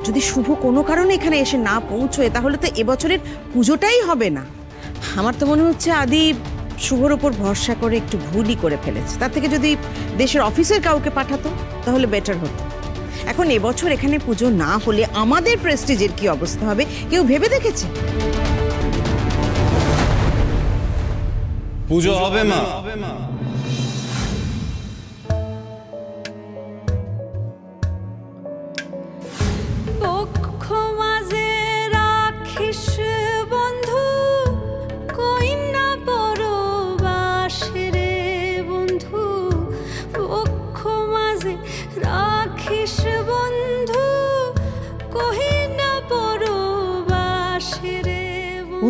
যদি শুভ কোনো কারণে এখানে এসে না পৌঁছয় তাহলে তো এবছরের পুজোটাই হবে না। আমার তো মনে হচ্ছে আদি শুভর উপর ভরসা করে একটু ভুলই করে ফেলেছে। তার থেকে যদি দেশের অফিসের কাউকে পাঠাতো তাহলে বেটার হতো। এখন এবছর এখানে পুজো না হলে আমাদের প্রেস্টিজের কি অবস্থা হবে কেউ ভেবে দেখেছে? পুজো হবে মা।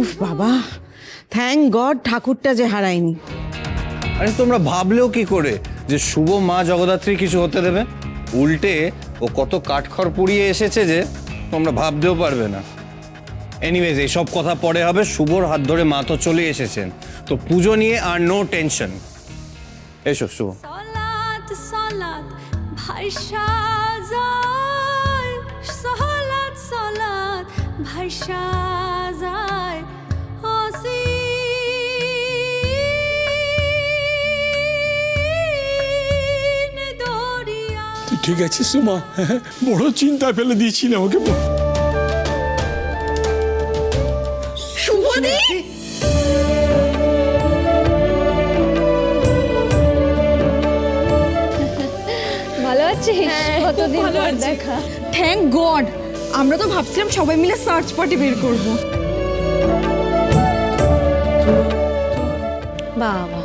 উফ বাবা, থ্যাংক গড ঠাকুরটা যে হারায়নি। আরে তোমরা ভাবলেও কি করে যে শুভ মা জগদ্ধাত্রী কিছু হতে দেবে? উল্টে ও কত কাঠখড় পুড়িয়ে এসেছে যে তোমরা ভাবতেও পারবে না। এনিওয়েজ এইসব কথা পরে হবে, শুভর হাত ধরে মা তো চলে এসেছেন, তো পুজো নিয়ে আর নো টেনশন। এসো শুভ। ঠিক আছে সুমা, বড় চিন্তা ফেলে দিয়েছিল আমাকে। শুভদি, ভালো আছিস? কতদিন পর দেখা। থ্যাংক গড, আমরা তো ভাবছিলাম সবাই মিলে সার্চ পার্টি বের করব। বাবা,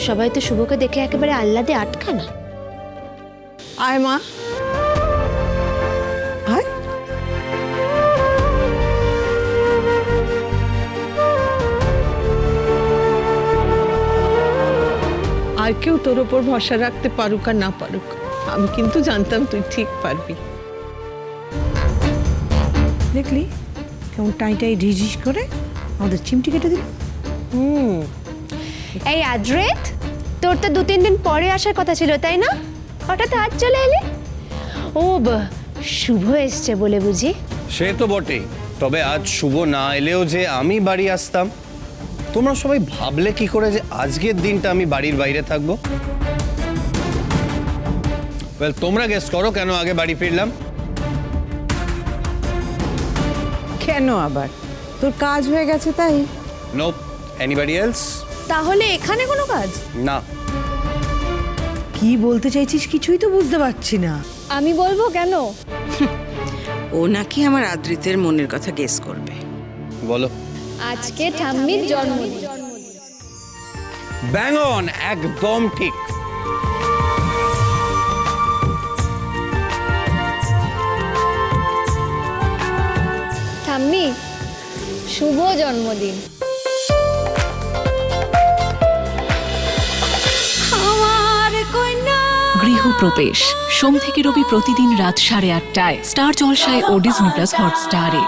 সবাই তো শুভকে দেখে একেবারে আহ্লাদে আটখানা। আয় মা, আয়। আর কেউ তোর ওপর ভরসা রাখতে পারুক আর না পারুক, আমি কিন্তু জানতাম তুই ঠিক পারবি। দেখলি কেমন টাই ঢিঝিস করে আমাদের চিমটি কেটে দিল। এই আদ্রেত, তোর তো 2-3 দিন পরে আসার কথা ছিল তাই না? হঠাৎ আজ চলে এলি? ও শুভ এসছে বলে বুঝি? সে তো বটেই, তবে আজ শুভ না এলেও যে আমি বাড়ি আসতাম। তোমরা সবাই ভাবলে কি করে যে আজকের দিনটা আমি বাড়ির বাইরে থাকবো? ওয়েল, তোমরা গেস করো কেন আগে বাড়ি ফিরলাম। কেন আবার? তোর কাজ হয়ে গেছে তাই? No, anybody else? তাহলে এখানে কোনো কাজ? না। কি বলতে চাইছিস কিছুই তো বুঝতে পারছি না। আমি বলবো কেন? ও নাকি আমার আদ্রিতের মনের কথা গেস করবে। বলো। আজকে ঠাম্মির জন্মদিন। ব্যাং অন, একদম ঠিক। ঠাম্মি, শুভ জন্মদিন। গৃহপ্রবেশ সোম থেকে রবি প্রতিদিন রাত 8:30টায় স্টার জলসায় ও ডিজনি প্লাস হটস্টারে।